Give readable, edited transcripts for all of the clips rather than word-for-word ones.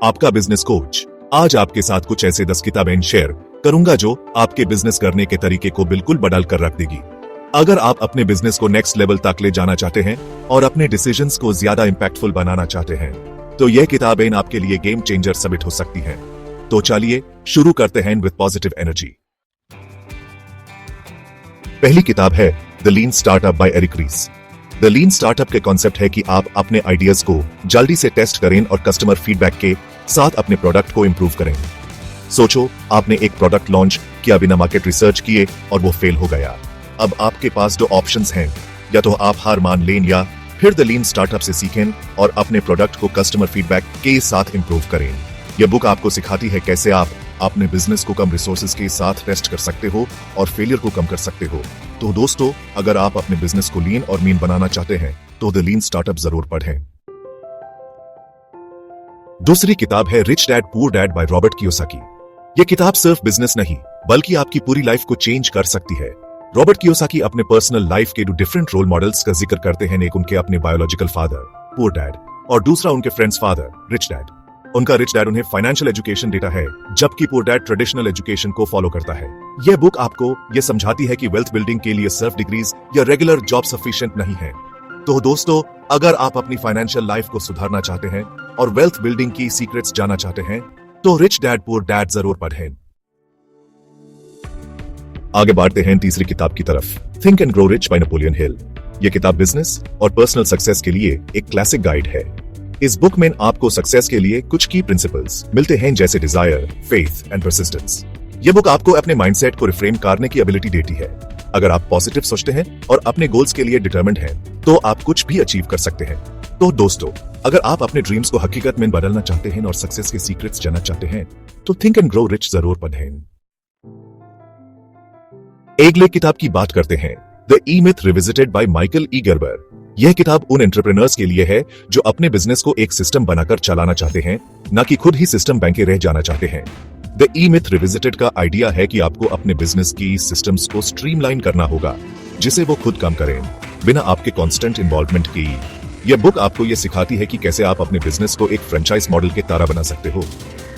आपका business coach. आज आपके साथ कुछ ऐसे 10 किताबें शेयर करूंगा जो आपके बिजनेस करने के तरीके को बिल्कुल बदल कर रख देगी। अगर आप अपने बिजनेस को नेक्स्ट लेवल तक ले जाना चाहते हैं और अपने डिसीजंस को ज्यादा इंपैक्टफुल बनाना चाहते हैं तो यह किताबें आपके लिए गेम चेंजर साबित हो सकती हैं। तो चलिए शुरू करते हैं विद पॉजिटिव एनर्जी। पहली किताब है the lean startup by Eric Ries. The lean startup के कॉन्सेप्ट है कि आप अपने आइडियाज को जल्दी से टेस्ट करें और कस्टमर फीडबैक के साथ अपने प्रोडक्ट को इंप्रूव करें। सोचो, आपने एक प्रोडक्ट लॉन्च किया बिना मार्केट रिसर्च किए और वो फेल हो गया। अब आपके पास दो ऑप्शंस हैं, या तो आप हार मान लें या फिर द लीन स्टार्टअप से सीखें और अपने प्रोडक्ट को कस्टमर फीडबैक के साथ इंप्रूव करें। यह बुक आपको सिखाती है कैसे आप अपने बिजनेस को कम रिसोर्सेज के साथ टेस्ट कर सकते हो और फेलियर को कम कर सकते हो। तो दोस्तों, अगर आप अपने बिजनेस को लीन और मीन बनाना चाहते हैं तो द लीन स्टार्टअप जरूर पढ़ें। दूसरी किताब है rich dad poor dad by Robert Kiyosaki. यह किताब सिर्फ बिजनेस नहीं बल्कि आपकी पूरी लाइफ को चेंज कर सकती है। रॉबर्ट कियोसाकी अपने पर्सनल लाइफ के 2 डिफरेंट रोल मॉडल्स का जिक्र करते हैं। एक उनके अपने बायोलॉजिकल फादर पुअर डैड और दूसरा उनके फ्रेंड्स फादर रिच डैड। उनका रिच डैड उन्हें फाइनेंशियल एजुकेशन देता है जबकि पुअर डैड ट्रेडिशनल एजुकेशन को फॉलो करता है। यह बुक आपको यह समझाती है कि वेल्थ बिल्डिंग के लिए सिर्फ डिग्रीज या रेगुलर जॉब सफिशिएंट नहीं है। तो दोस्तों, अगर आप अपनी फाइनेंशियल लाइफ को सुधारना चाहते हैं और वेल्थ बिल्डिंग की सीक्रेट्स जानना चाहते हैं तो रिच डैड पुअर डैड जरूर पढ़ें। आगे बढ़ते हैं तीसरी किताब की तरफ, think and grow rich by Napoleon Hill. यह किताब बिजनेस और पर्सनल सक्सेस के लिए एक क्लासिक गाइड है। इस बुक में आपको सक्सेस के लिए कुछ की प्रिंसिपल्स मिलते हैं, जैसे डिजायर, फेथ एंड परसिस्टेंस। यह बुक आपको अपने माइंडसेट को रिफ्रेम करने की एबिलिटी देती है। अगर आप पॉजिटिव सोचते हैं और अपने गोल्स के लिए डिटरमिन्ड हैं, तो आप कुछ भी अचीव कर सकते हैं। तो दोस्तों, अगर आप अपने ड्रीम्स को हकीकत में बदलना चाहते हैं और सक्सेस के सीक्रेट्स जानना चाहते हैं तो थिंक एंड ग्रो रिच जरूर पढ़ें। अगले किताब की बात करते हैं, the E myth revisited by Michael E Gerber. यह किताब उन एंटरप्रेन्योर्स के लिए है जो अपने बिजनेस को एक सिस्टम बनाकर चलाना चाहते हैं, न कि खुद ही सिस्टम बन के रह जाना चाहते हैं। द ई मिथ रिविजिटेड का आइडिया है कि आपको अपने बिजनेस की सिस्टम्स को स्ट्रीमलाइन करना होगा जिसे वो खुद काम करें बिना आपके कांस्टेंट इन्वॉल्वमेंट की। यह बुक आपको यह सिखाती है कि कैसे आप अपने बिजनेस को एक फ्रेंचाइज मॉडल के तरह बना सकते हो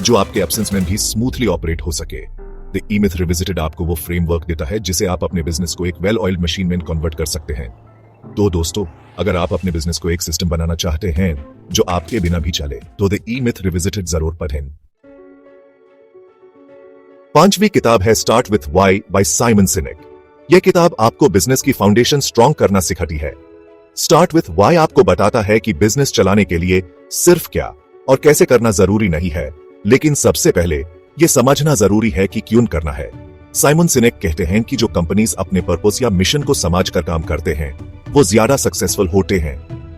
जो आपके एब्सेंस में भी स्मूथली ऑपरेट हो सके। द ई मिथ रिविजिटेड आपको वो फ्रेमवर्क देता है जिसे आप अपने बिजनेस को एक वेल ऑयल्ड मशीन में कन्वर्ट कर सकते हैं। तो दोस्तों, अगर आप अपने बिजनेस को एक सिस्टम बनाना चाहते हैं जो आपके बिना भी चले तो द ई मिथ रिविजिटेड जरूर पढ़ें। पांचवी किताब है start with why by Simon Sinek. यह किताब आपको बिजनेस की फाउंडेशन स्ट्रॉन्ग करना सिखाती है। स्टार्ट विथ व्हाई आपको बताता है कि बिजनेस चलाने के लिए सिर्फ क्या और कैसे करना जरूरी नहीं है, लेकिन सबसे पहले यह समझना जरूरी है कि क्यों करना है। साइमन सिनेक कहते हैं कि जो कंपनीज अपने पर्पस या मिशन को समझ कर काम करते हैं वो ज्यादा सक्सेसफुल होते हैं।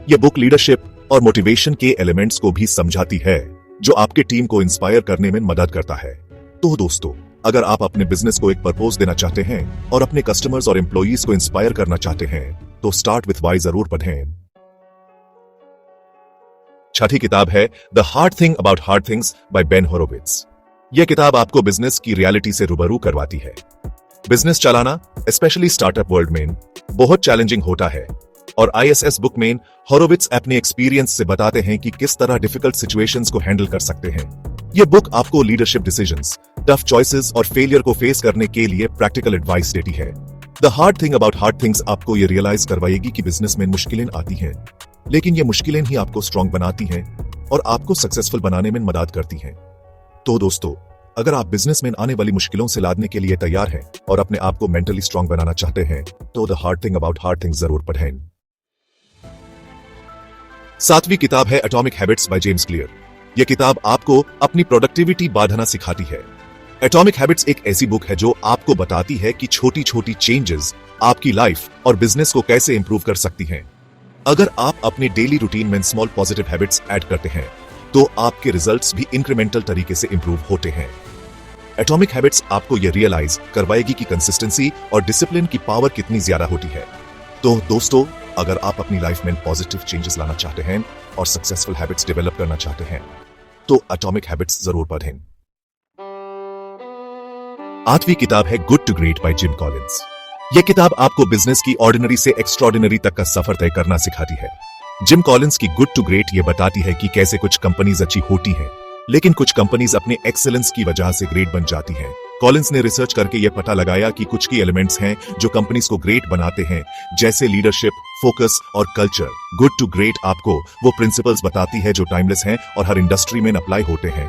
यह बुक लीडरशिप और मोटिवेशन के एलिमेंट्स को भी समझाती है जो आपके टीम को इंस्पायर करने में मदद करता है। तो दोस्तों, अगर आप अपने बिजनेस को एक पर्पस देना चाहते हैं और अपने कस्टमर्स और एम्प्लॉइज को इंस्पायर करना चाहते हैं तो स्टार्ट विथ व्हाई जरूर पढ़ें। छठी किताब है the hard thing about hard things by Ben Horowitz. यह किताब आपको बिजनेस की रियलिटी से रूबरू करवाती है। बिजनेस चलाना स्पेशली स्टार्टअप वर्ल्ड में बहुत चैलेंजिंग होता है और ISS बुक में होरोविट्ज अपने एक्सपीरियंस से बताते हैं कि किस तरह डिफिकल्ट सिचुएशंस को हैंडल कर सकते हैं। यह बुक आपको लीडरशिप डिसीजंस, टफ चॉइसेस और फेलियर को फेस करने के लिए प्रैक्टिकल एडवाइस देती है। The hard thing about hard things आपको यह रियलाइज करवाएगी कि बिजनेस में मुश्किलें आती हैं, लेकिन ये मुश्किलें ही आपको स्ट्रांग बनाती हैं और आपको सक्सेसफुल बनाने में मदद करती हैं। तो दोस्तों, अगर आप बिजनेस में आने वाली मुश्किलों से लड़ने के लिए तैयार हैं और अपने आप को मेंटली स्ट्रांग बनाना चाहते हैं तो the hard thing about hard things जरूर पढ़ें। सातवीं किताब है atomic habits by James clear. यह किताब आपको अपनी प्रोडक्टिविटी बढ़ाना सिखाती है। एटॉमिक हैबिट्स एक ऐसी बुक है जो आपको बताती है कि छोटी छोटी चेंजेस आपकी लाइफ और बिजनेस को कैसे इंप्रूव कर सकती हैं। अगर आप अपने डेली रूटीन में स्मॉल पॉजिटिव हैबिट्स ऐड करते हैं तो आपके रिजल्ट्स भी इंक्रीमेंटल तरीके से इंप्रूव होते हैं। एटॉमिक हैबिट्स आपको यह रियलाइज करवाएगी कि कंसिस्टेंसी और डिसिप्लिन की पावर कितनी ज्यादा होती है। तो दोस्तों, अगर आप अपनी लाइफ में पॉजिटिव चेंजेस लाना चाहते हैं और सक्सेसफुल हैबिट्स डेवलप करना चाहते हैं तो एटॉमिक हैबिट्स जरूर पढ़ें। आठवीं किताब है good to great by Jim Collins. यह किताब आपको बिजनेस की ऑर्डिनरी से एक्स्ट्रॉर्डिनरी तक का सफर तय करना सिखाती है। जिम कॉलिंस की गुड टू ग्रेट ये बताती है कि कैसे कुछ कंपनीज अच्छी होती हैं लेकिन कुछ कंपनीज अपने एक्सेलेंस की वजह से ग्रेट बन जाती हैं। कॉलिंस ने रिसर्च करके यह पता लगाया कि कुछ की एलिमेंट्स हैं जो कंपनीज को ग्रेट बनाते हैं, जैसे लीडरशिप, फोकस और कल्चर। गुड टू ग्रेट आपको वो प्रिंसिपल्स बताती है जो टाइमलेस हैं और हर इंडस्ट्री में अप्लाई होते हैं।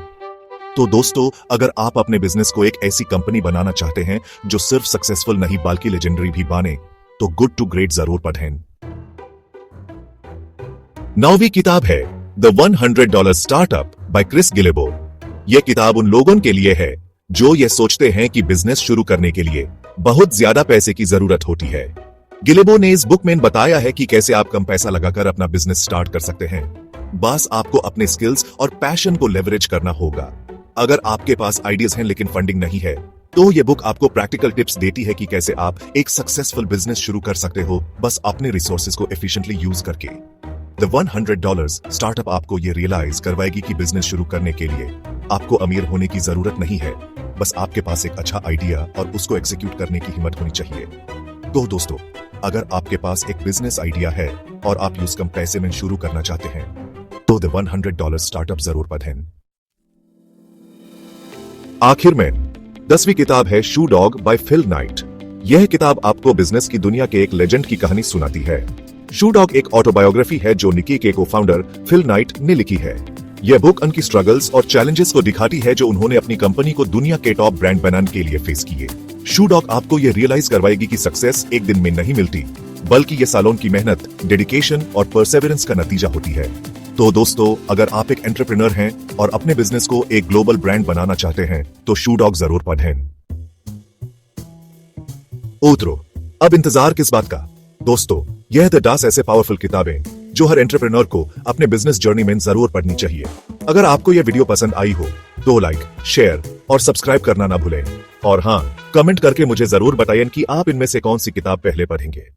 तो दोस्तों, अगर आप अपने बिजनेस को एक ऐसी कंपनी बनाना चाहते हैं जो सिर्फ सक्सेसफुल नहीं बल्कि लेजेंडरी भी बने, तो गुड टू ग्रेट जरूर पढ़ें। 9वीं किताब है द $100 स्टार्टअप बाय क्रिस गिलेबो। यह किताब उन लोगों के लिए है जो ये सोचते हैं कि बिजनेस शुरू करने के लिए बहुत ज्यादा पैसे की जरूरत होती है। गिलेबो ने इस बुक में बताया है कि कैसे आप कम पैसा लगाकर अपना बिजनेस स्टार्ट कर सकते हैं। बस आपको अपने स्किल्स और पैशन को लेवरेज करना होगा। अगर आपके पास आइडियाज हैं लेकिन फंडिंग नहीं है, तो ये बुक आपको प्रैक्टिकल टिप्स देती है कि कैसे आप एक सक्सेसफुल बिजनेस शुरू कर सकते हो, बस अपने रिसोर्सेज को एफिशिएंटली यूज करके। द $100 स्टार्टअप आपको ये रियलाइज करवाएगी कि बिजनेस शुरू करने के लिए आपको अमीर होने की जरूरत नहीं है, बस आपके पास एक अच्छा आइडिया और उसको एग्जीक्यूट करने की हिम्मत होनी चाहिए। तो दोस्तों, अगर आपके पास एक बिजनेस आइडिया है और आप यूज कम पैसे में शुरू करना चाहते हैं, तो द $100 स्टार्टअप जरूर पढ़ें। आखिर में 10वीं किताब है शू डॉग बाय फिल नाइट। यह किताब आपको बिजनेस की दुनिया के एक लेजेंड की कहानी सुनाती है। शू डॉग एक ऑटोबायोग्राफी है जो निकी के को-फाउंडर फिल नाइट ने लिखी है। यह बुक उनकी स्ट्रगल्स और चैलेंजेस को दिखाती है जो उन्होंने अपनी कंपनी को दुनिया के टॉप ब्रांड बनाने के लिए फेस किए। शू डॉग आपको यह रियलाइज करवाएगी कि सक्सेस एक दिन में नहीं मिलती, बल्कि ये सालों की मेहनत, डेडिकेशन और परसेवरेंस का नतीजा होती है। तो दोस्तों, अगर आप एक एंटरप्रेन्योर हैं और अपने बिजनेस को एक ग्लोबल ब्रांड बनाना चाहते हैं, तो शू डॉग जरूर पढ़ें। ओत्रो, अब इंतजार किस बात का? दोस्तों, यह द 10 ऐसे पावरफुल किताबें जो हर एंटरप्रेन्योर को अपने बिजनेस जर्नी में जरूर पढ़नी चाहिए। अगर आपको यह वीडियो पसंद आई हो तो लाइक, शेयर और सब्सक्राइब करना ना भूलें। और हाँ, कमेंट करके मुझे जरूर बताइए कि आप इनमें से कौन सी किताब पहले पढ़ेंगे।